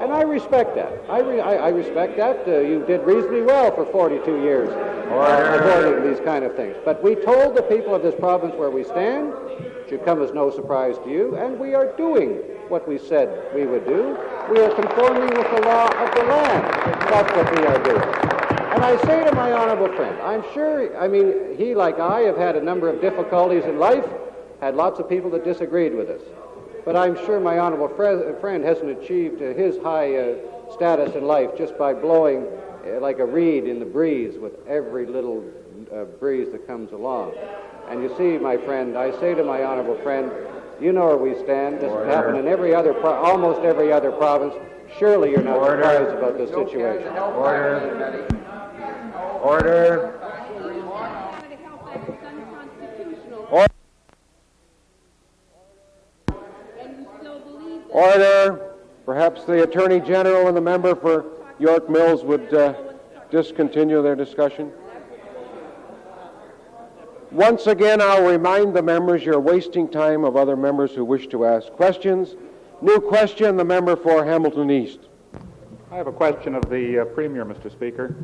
And I respect that. I respect that. You did reasonably well for 42 years avoiding these kind of things. But we told the people of this province where we stand. It should come as no surprise to you. And we are doing what we said we would do. We are conforming with the law of the land. That's what we are doing. And I say to my honourable friend, I'm sure, he, like I, have had a number of difficulties in life, had lots of people that disagreed with us. But I'm sure my honourable friend hasn't achieved his high status in life just by blowing like a reed in the breeze with every little breeze that comes along. And you see, my friend, I say to my honourable friend, you know where we stand. This has happened in almost every other province. Surely you're not surprised about this situation. Order. Order. Perhaps the Attorney General and the member for York Mills would discontinue their discussion. Once again, I'll remind the members you're wasting time of other members who wish to ask questions. New question, the member for Hamilton East. I have a question of the Premier, Mr. Speaker.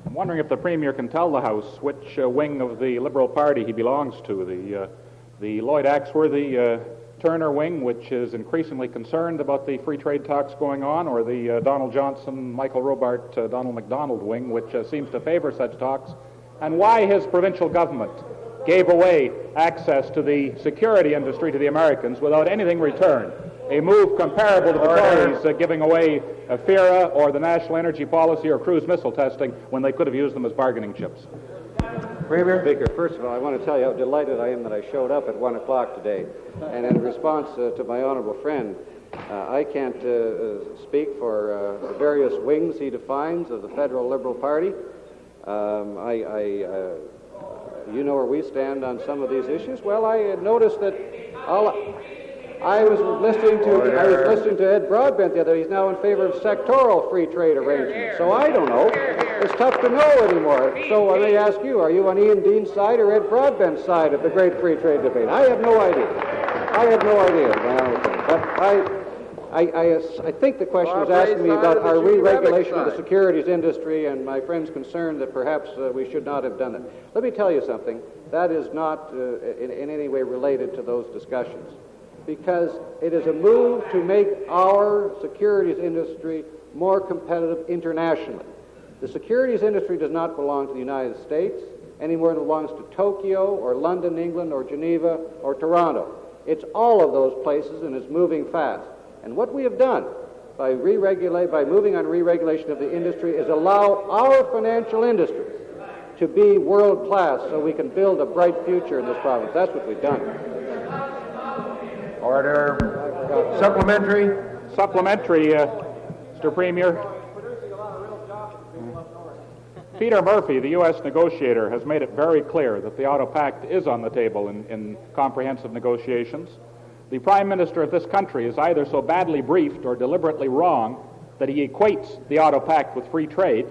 I'm wondering if the Premier can tell the House which wing of the Liberal Party he belongs to, the Lloyd Axworthy Turner wing, which is increasingly concerned about the free trade talks going on, or the Donald Johnson, Michael Robart, Donald MacDonald wing, which seems to favor such talks, and why his provincial government gave away access to the security industry to the Americans without anything returned. A move comparable to the Tories giving away FERA or the National Energy Policy or cruise missile testing when they could have used them as bargaining chips. Premier? Speaker, first of all, I want to tell you how delighted I am that I showed up at 1 o'clock today. And in response to my honorable friend, I can't speak for the various wings he defines of the Federal Liberal Party. You know where we stand on some of these issues. Well, I had noticed that I was listening to Ed Broadbent the other day. He's now in favor of sectoral free trade arrangements. So I don't know. It's tough to know anymore. So let me ask you, are you on Ian Dean's side or Ed Broadbent's side of the great free trade debate? I have no idea. But I think the question was asking me about our re-regulation of the securities industry and my friend's concern that perhaps we should not have done it. Let me tell you something. That is not in any way related to those discussions, because it is a move to make our securities industry more competitive internationally. The securities industry does not belong to the United States any more than it belongs to Tokyo or London, England, or Geneva or Toronto. It's all of those places, and it's moving fast. And what we have done by moving on re-regulation of the industry is allow our financial industry to be world-class so we can build a bright future in this province. That's what we've done. Order. Supplementary. Supplementary, Mr. Premier. Peter Murphy, the U.S. negotiator, has made it very clear that the Auto Pact is on the table in comprehensive negotiations. The Prime Minister of this country is either so badly briefed or deliberately wrong that he equates the Auto Pact with free trade,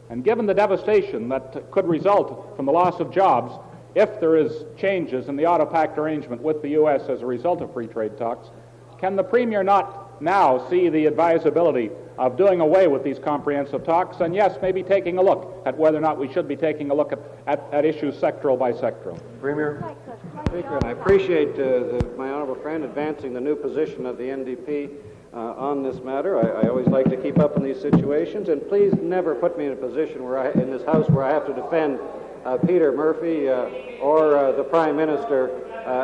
and given the devastation that could result from the loss of jobs if there is changes in the Auto Pact arrangement with the U.S. as a result of free trade talks, can the Premier not now see the advisability of doing away with these comprehensive talks, and yes, maybe taking a look at whether or not we should be taking a look at issues sectoral by sectoral? Premier? Speaker, and I appreciate my honourable friend advancing the new position of the NDP on this matter. I always like to keep up in these situations, and please never put me in a position in this House where I have to defend Peter Murphy or the Prime Minister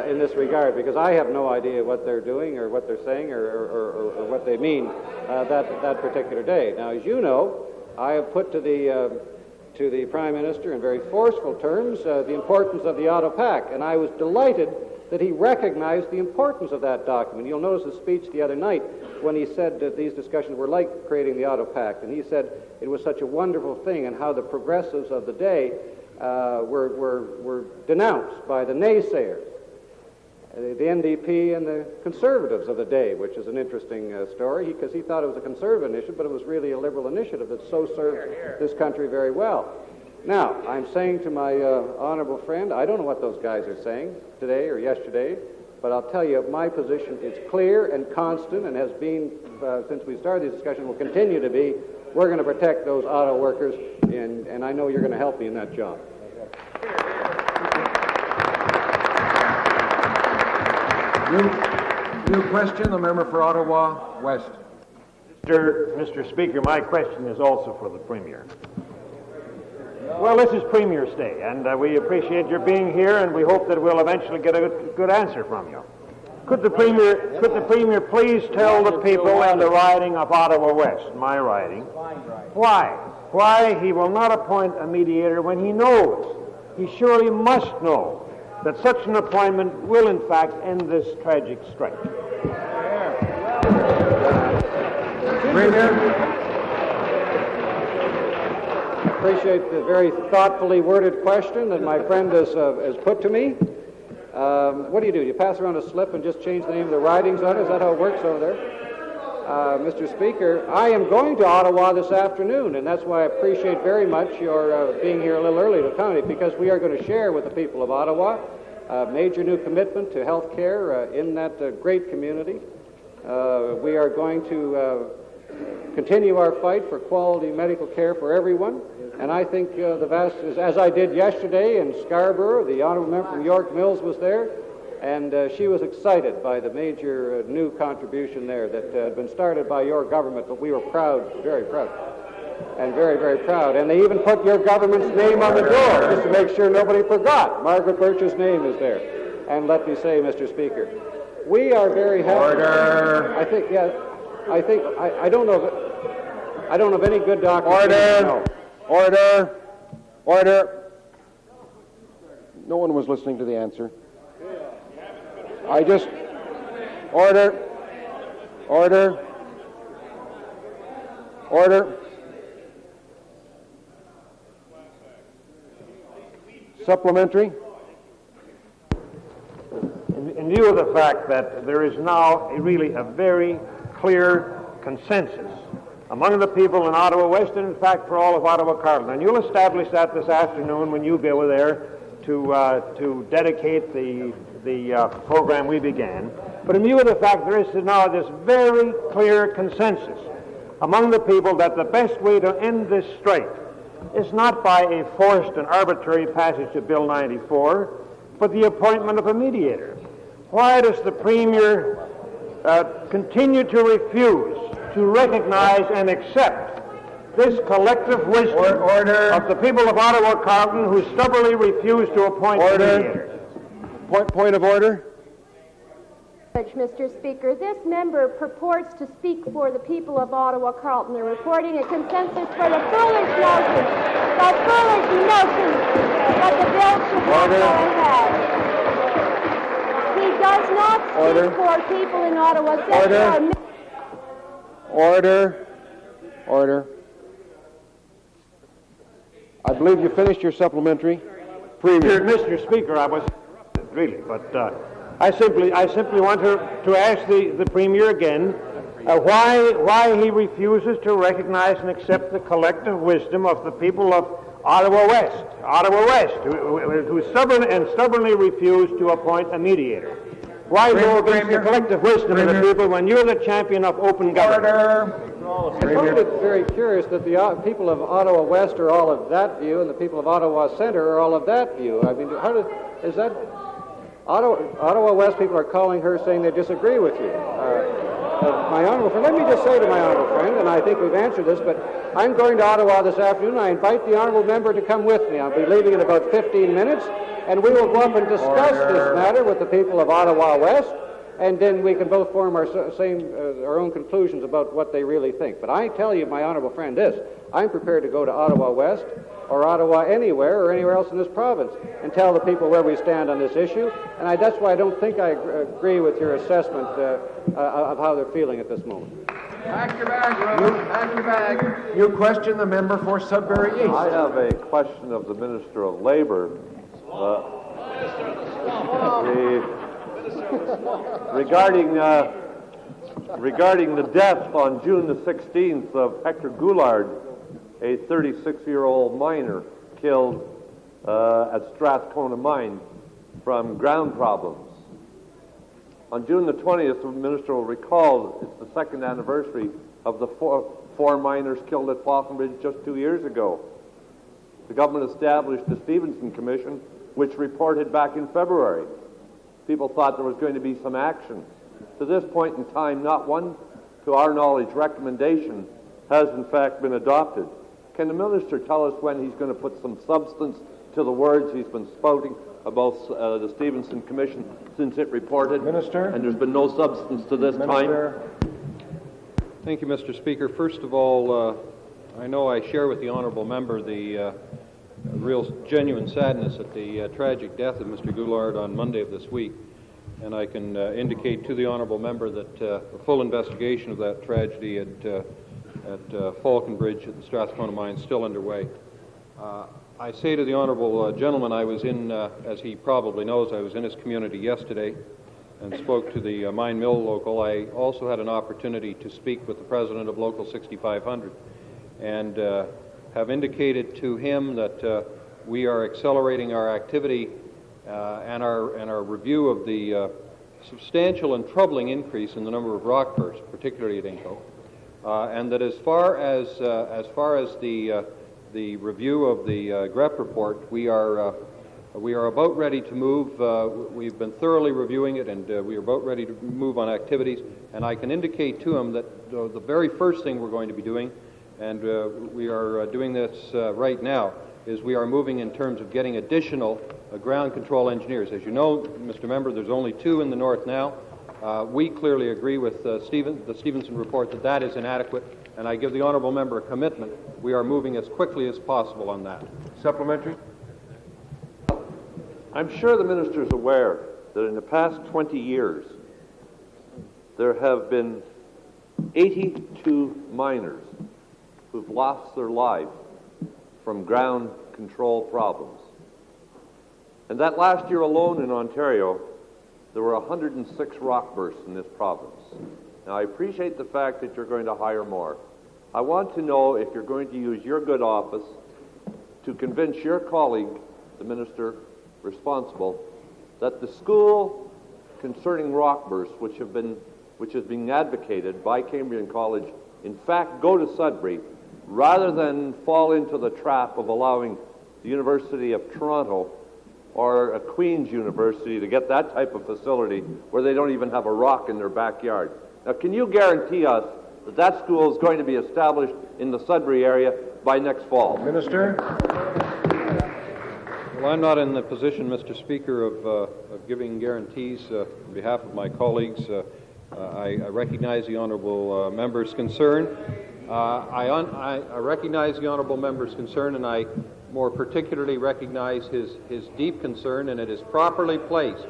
in this regard, because I have no idea what they're doing or what they're saying or what they mean that particular day. Now, as you know, I have put to the Prime Minister in very forceful terms the importance of the Auto Pact, and I was delighted that he recognized the importance of that document. You'll notice his speech the other night when he said that these discussions were like creating the Auto Pact, and he said it was such a wonderful thing, and how the progressives of the day were denounced by the naysayers, the NDP and the Conservatives of the day, which is an interesting story, because he thought it was a Conservative initiative, but it was really a Liberal initiative that so served this country very well. Now, I'm saying to my honourable friend, I don't know what those guys are saying today or yesterday, but I'll tell you my position is clear and constant, and has been since we started this discussion, will continue to be. We're going to protect those auto workers, and I know you're going to help me in that job. New question, the member for Ottawa West. Mr. Speaker, my question is also for the Premier. Well, this is Premier's Day, and we appreciate your being here, and we hope that we'll eventually get a good answer from you. Could the Premier please tell the people in the riding of Ottawa West, my riding, why he will not appoint a mediator when he knows, he surely must know, that such an appointment will in fact end this tragic strike? Appreciate the very thoughtfully worded question that my friend has put to me. What do? You pass around a slip and just change the name of the ridings on it? Is that how it works over there? Mr. Speaker, I am going to Ottawa this afternoon, and that's why I appreciate very much your being here a little early to accommodate, because we are going to share with the people of Ottawa a major new commitment to health care in that great community. We are going to continue our fight for quality medical care for everyone, and I think the vast, as I did yesterday in Scarborough, the honourable member from York Mills was there, and she was excited by the major new contribution there that had been started by your government, but we were proud, very proud, and very, very proud. And they even put your government's name on the door just to make sure nobody forgot. Margaret Birch's name is there. And let me say, Mr. Speaker, we are very happy. Order. I don't know of any good doctor. Order. No. Order. Order. No one was listening to the answer. Order. Order. Order. Supplementary. In view of the fact that there is now really a very clear consensus among the people in Ottawa West, and in fact for all of Ottawa Carleton, and you'll establish that this afternoon when you go there to dedicate the program we began. But in view of the fact there is now this very clear consensus among the people that the best way to end this strike is not by a forced and arbitrary passage of Bill 94, but the appointment of a mediator. Why does the Premier continue to refuse to recognize and accept this collective wisdom of the people of Ottawa Carleton who stubbornly refuse to appoint a mediator? Point of order. Mr. Speaker, this member purports to speak for the people of Ottawa Carleton. They're reporting a consensus for the foolish notion that the bill should not go ahead. He does not speak for people in Ottawa. Order. I believe you finished your supplementary. Premier. Mr. Speaker, I was really, but I simply want to ask the Premier again why he refuses to recognize and accept the collective wisdom of the people of Ottawa West, who stubbornly refuse to appoint a mediator. Why go against the collective wisdom of the people when you're the champion of open government? I find it very curious that the people of Ottawa West are all of that view, and the people of Ottawa Centre are all of that view. I mean, is that Ottawa West people are calling her saying they disagree with you? My honourable friend, let me just say to my honourable friend, and I think we've answered this, but I'm going to Ottawa this afternoon. I invite the honourable member to come with me. I'll be leaving in about 15 minutes, and we will go up and discuss this matter with the people of Ottawa West, and then we can both form our own conclusions about what they really think. But I tell you, my honourable friend, this: I'm prepared to go to Ottawa West or Ottawa anywhere or anywhere else in this province and tell the people where we stand on this issue. And that's why I don't think I agree with your assessment of how they're feeling at this moment. Pack your bag, Robert. Pack your bag. You question the member for Sudbury East. I have a question of the Minister of Labour. Regarding the death on June the 16th of Hector Goulard, a 36-year-old miner killed at Strathcona Mine from ground problems. On June the 20th, the Minister will recall, it's the second anniversary of the four miners killed at Falconbridge just 2 years ago. The government established the Stevenson Commission, which reported back in February. People thought there was going to be some action. To this point in time, not one, to our knowledge, recommendation has in fact been adopted. Can the Minister tell us when he's going to put some substance to the words he's been spouting about the Stevenson Commission since it reported? Minister? And there's been no substance to this Minister. time? Thank you, Mr. Speaker. First of all, I know I share with the honourable member the real genuine sadness at the tragic death of Mr. Goulard on Monday of this week. And I can indicate to the honourable member that a full investigation of that tragedy at Falconbridge at the Strathcona Mine is still underway. I say to the honourable gentleman, I was in, as he probably knows, I was in his community yesterday, and spoke to the mine mill local, I also had an opportunity to speak with the president of Local 6500 and have indicated to him that we are accelerating our activity and our review of the substantial and troubling increase in the number of rock bursts, particularly at Inco, and that as far as the review of the GREP report, we are about ready to move. We've been thoroughly reviewing it, and we are about ready to move on activities. And I can indicate to him that the very first thing we're going to be doing, and we are doing this right now, is we are moving in terms of getting additional ground control engineers. As you know, Mr. Member, there's only 2 in the north now. We clearly agree with the Stevenson report that that is inadequate, and I give the honourable member a commitment. We are moving as quickly as possible on that. Supplementary. I'm sure the minister is aware that in the past 20 years, there have been 82 miners who've lost their lives from ground control problems. And that last year alone in Ontario, there were 106 rock bursts in this province. Now, I appreciate the fact that you're going to hire more. I want to know if you're going to use your good office to convince your colleague, the minister responsible, that the school concerning rock bursts, which is being advocated by Cambrian College, in fact go to Sudbury, rather than fall into the trap of allowing the University of Toronto or a Queen's University to get that type of facility where they don't even have a rock in their backyard. Now, can you guarantee us that that school is going to be established in the Sudbury area by next fall? Minister? Well, I'm not in the position, Mr. Speaker, of giving guarantees on behalf of my colleagues. I recognize the honourable member's concern. I recognize the honourable member's concern, and I more particularly recognize his deep concern, and it is properly placed.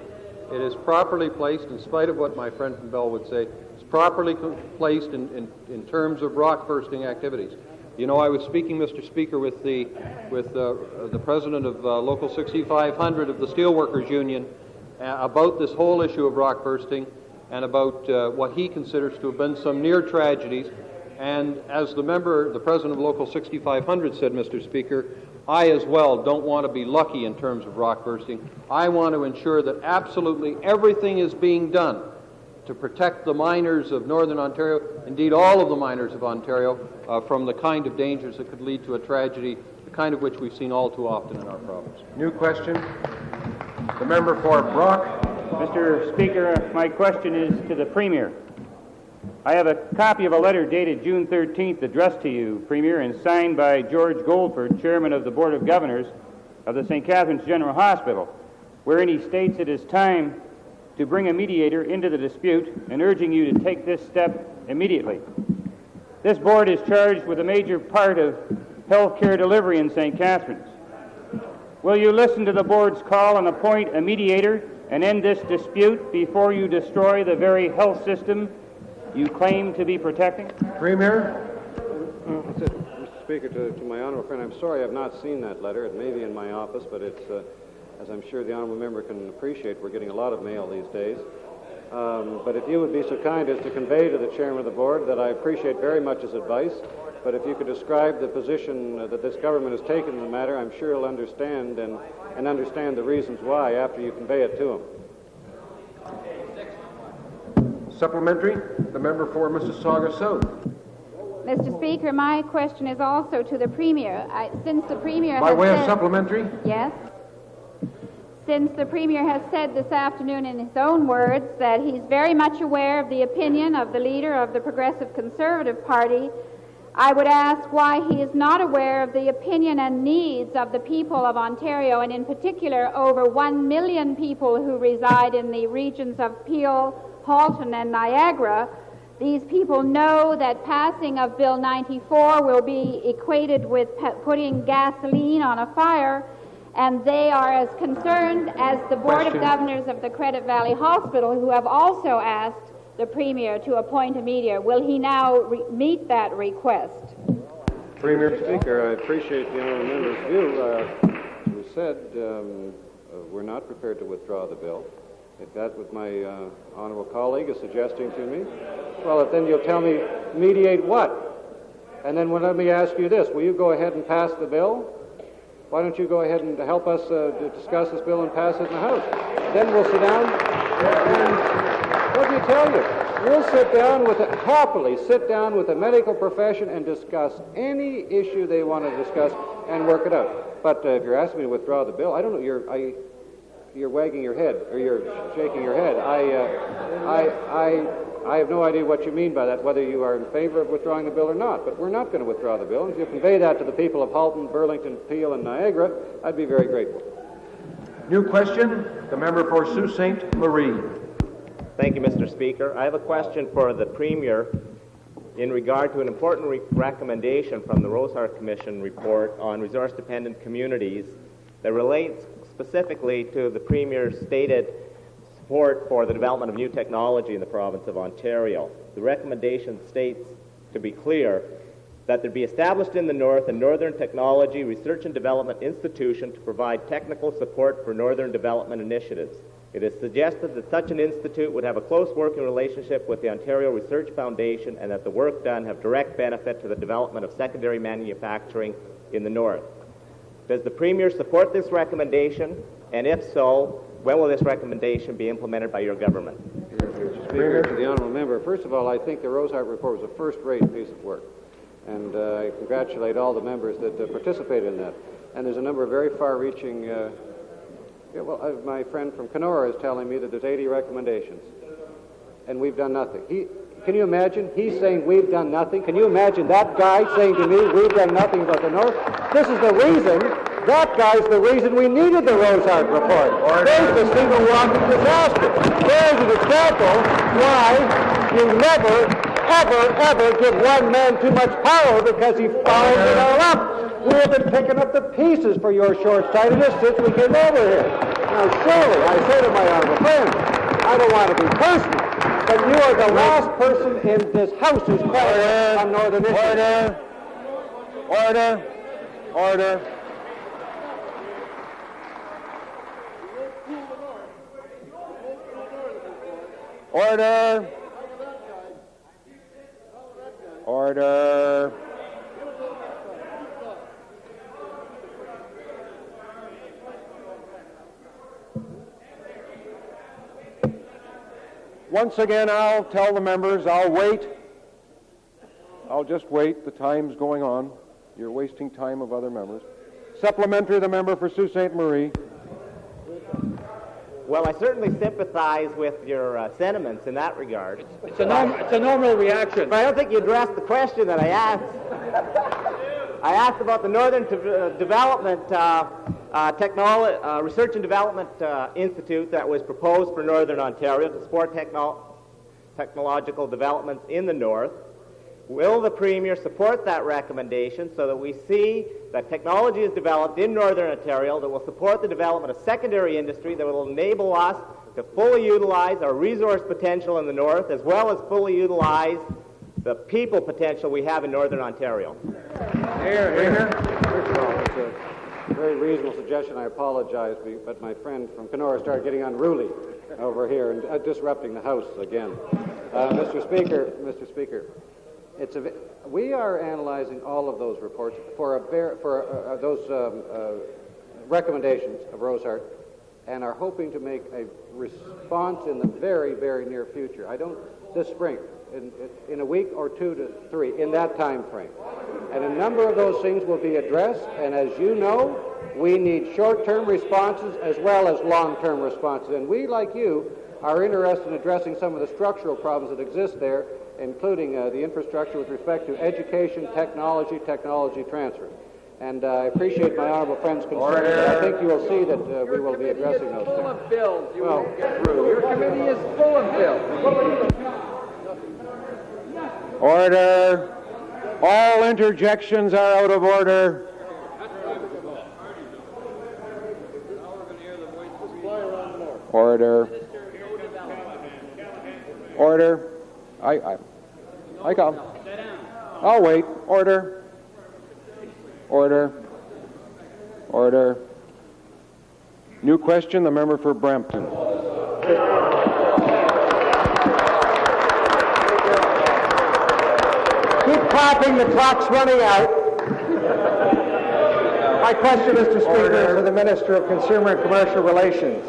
It is properly placed, in spite of what my friend from Bell would say, it's properly placed in terms of rock bursting activities. You know, I was speaking, Mr. Speaker, with the president of Local 6500 of the Steelworkers Union about this whole issue of rock bursting and about what he considers to have been some near tragedies. And as the president of Local 6500 said, Mr. Speaker, I as well don't want to be lucky in terms of rock bursting. I want to ensure that absolutely everything is being done to protect the miners of Northern Ontario, indeed all of the miners of Ontario, from the kind of dangers that could lead to a tragedy, the kind of which we've seen all too often in our province. New question. The member for Brock. Mr. Speaker, my question is to the Premier. I have a copy of a letter dated June 13th addressed to you, Premier, and signed by George Goldford, Chairman of the Board of Governors of the St. Catharines General Hospital, wherein he states it is time to bring a mediator into the dispute and urging you to take this step immediately. This board is charged with a major part of health care delivery in St. Catharines. Will you listen to the board's call and appoint a mediator and end this dispute before you destroy the very health system you claim to be protecting? Premier? Mr. Speaker, to my honourable friend, I'm sorry I've not seen that letter. It may be in my office, but it's, as I'm sure the honourable member can appreciate, we're getting a lot of mail these days. But if you would be so kind as to convey to the chairman of the board that I appreciate very much his advice, but if you could describe the position that this government has taken in the matter, I'm sure he'll understand and understand the reasons why after you convey it to him. Supplementary. The member for Mississauga South. Mr. Speaker, my question is also to the Premier. Since the Premier By has way said, of supplementary? Yes. Since the Premier has said this afternoon in his own words that he's very much aware of the opinion of the leader of the Progressive Conservative Party, I would ask why he is not aware of the opinion and needs of the people of Ontario, and in particular over 1 million people who reside in the regions of Peel, Halton, and Niagara. These people know that passing of Bill 94 will be equated with putting gasoline on a fire, and they are as concerned as the Board of Governors of the Credit Valley Hospital, who have also asked the Premier to appoint a mediator. Will he now meet that request? Premier. Speaker, I appreciate the honourable member's view. We said we're not prepared to withdraw the bill. If that's what my honorable colleague is suggesting to me, well, then you'll tell me, mediate what? And then let me ask you this. Will you go ahead and pass the bill? Why don't you go ahead and help us discuss this bill and pass it in the House? Then we'll sit down and what do you tell you? We'll sit down happily sit down with the medical profession and discuss any issue they want to discuss and work it out. But if you're asking me to withdraw the bill, I don't know, you're wagging your head, or you're shaking your head. I have no idea what you mean by that, whether you are in favor of withdrawing the bill or not. But we're not going to withdraw the bill. And if you convey that to the people of Halton, Burlington, Peel, and Niagara, I'd be very grateful. New question, the member for Sault Ste. Marie. Thank you, Mr. Speaker. I have a question for the Premier in regard to an important recommendation from the Rosehart Commission report on resource-dependent communities that relates specifically to the Premier's stated support for the development of new technology in the province of Ontario. The recommendation states, to be clear, that there be established in the North a Northern Technology Research and Development Institution to provide technical support for Northern development initiatives. It is suggested that such an institute would have a close working relationship with the Ontario Research Foundation and that the work done have direct benefit to the development of secondary manufacturing in the North. Does the Premier support this recommendation? And if so, when will this recommendation be implemented by your government? Mr. Speaker, to the honourable member, first of all, I think the Rosehart report was a first-rate piece of work. And I congratulate all the members that participated in that. And there's a number of very far-reaching my friend from Kenora is telling me that there's 80 recommendations, and we've done nothing. Can you imagine? He's saying we've done nothing. Can you imagine that guy saying to me, we've done nothing about the North? This is the reason, that guy's the reason we needed the Rosehart report. There's the single rocket disaster. There's an example why you never, ever give one man too much power because he follows it all up. We've been picking up the pieces for your short-sightedness since we came over here. Now, surely, I say to my honorable friends, I don't want to be personal, but you are the last person in this House who's questioning on Northern issues. Order. Once again, I'll tell the members, I'll wait. I'll just wait. The time's going on. You're wasting time of other members. Supplementary, the member for Sault Ste. Marie. Well, I certainly sympathize with your sentiments in that regard. It's a normal reaction. But I don't think you addressed the question that I asked. I asked about the Northern Development Research and Development Institute that was proposed for Northern Ontario to support technological developments in the North. Will the Premier support that recommendation so that we see that technology is developed in Northern Ontario that will support the development of secondary industry that will enable us to fully utilize our resource potential in the North as well as fully utilize the people potential we have in Northern Ontario? Here. First of all, it's a very reasonable suggestion. I apologize, but my friend from Kenora started getting unruly over here and disrupting the House again. Mr. Speaker, we are analyzing all of those reports for those recommendations of Rosehart, and are hoping to make a response in the very, very near future. This spring, in a week or 2 to 3, in that time frame. And a number of those things will be addressed, and as you know, we need short-term responses as well as long-term responses. And we, like you, are interested in addressing some of the structural problems that exist there, including the infrastructure with respect to education, technology transfer. And I appreciate my honorable friend's concern. I think you will see that we will be addressing those things. Full of bills. You won't get through. Your committee is full of bills. Order. All interjections are out of order. Order. I come. I'll wait. Order. New question, the member for Brampton. Keep clapping, the clock's running out. My question, Mr. Speaker, is to the Minister of Consumer and Commercial Relations.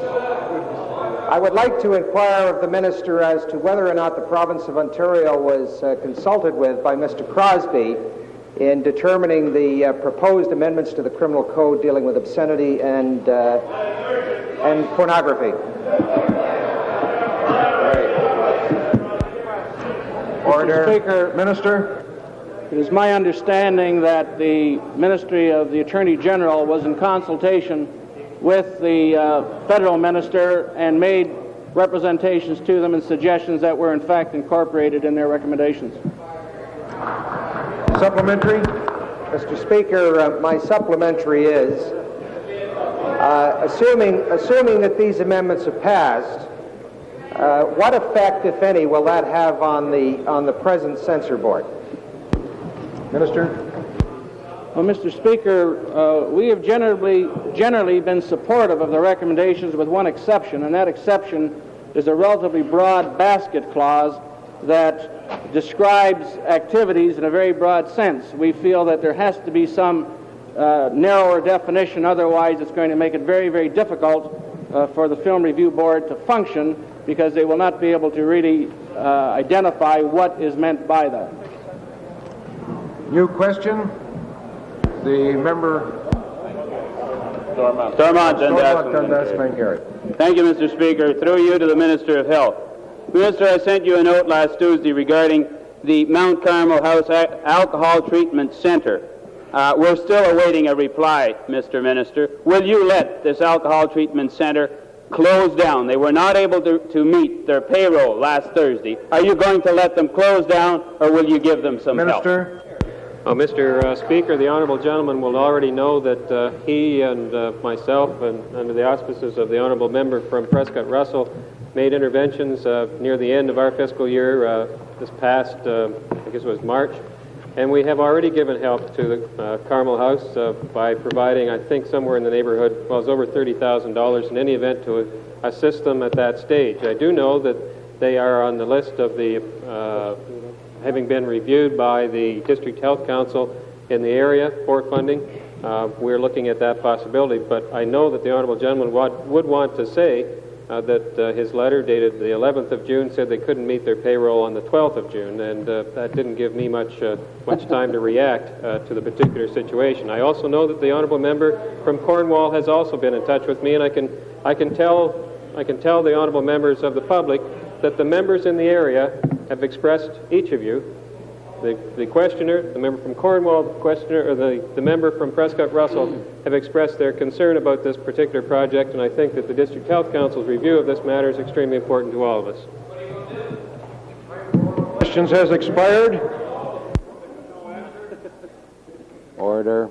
I would like to inquire of the Minister as to whether or not the province of Ontario was consulted with by Mr. Crosby in determining the proposed amendments to the criminal code dealing with obscenity and pornography. Order. Mr. Speaker, Minister. it is my understanding that the Ministry of the Attorney General was in consultation with the federal minister and made representations to them and suggestions that were in fact incorporated in their recommendations. Supplementary. Mr. Speaker, my supplementary is, assuming that these amendments have passed, what effect, if any, will that have on the present censor board? Minister. Well, Mr. Speaker, we have generally been supportive of the recommendations with one exception, and that exception is a relatively broad basket clause that describes activities in a very broad sense. We feel that there has to be some narrower definition, otherwise it's going to make it very, very difficult for the Film Review Board to function, because they will not be able to really identify what is meant by that. New question. The member. Stormont Dundas, Glengarry. Thank you, Mr. Speaker. Through you to the Minister of Health. Minister, I sent you a note last Tuesday regarding the Mount Carmel House Alcohol Treatment Center. We're still awaiting a reply, Mr. Minister. Will you let this alcohol treatment center close down? They were not able to meet their payroll last Thursday. Are you going to let them close down, or will you give them some Minister. help? Mr. Speaker, the honourable gentleman will already know that he and myself, and under the auspices of the honourable member from Prescott Russell, made interventions near the end of our fiscal year this past, I guess it was March, and we have already given help to the Carmel House by providing, I think, somewhere in the neighbourhood, well, it's over $30,000 in any event to assist them at that stage. I do know that they are on the list of the having been reviewed by the District Health Council in the area for funding. We're looking at that possibility, but I know that the honourable gentleman would want to say that his letter dated the 11th of June said they couldn't meet their payroll on the 12th of June, and that didn't give me much time to react to the particular situation. I also know that the honourable member from Cornwall has also been in touch with me, and I can tell the honourable members of the public that the members in the area have expressed, each of you, the questioner, the member from Cornwall, the questioner, or the member from Prescott Russell, have expressed their concern about this particular project, and I think that the District Health Council's review of this matter is extremely important to all of us. Questions has expired. Order.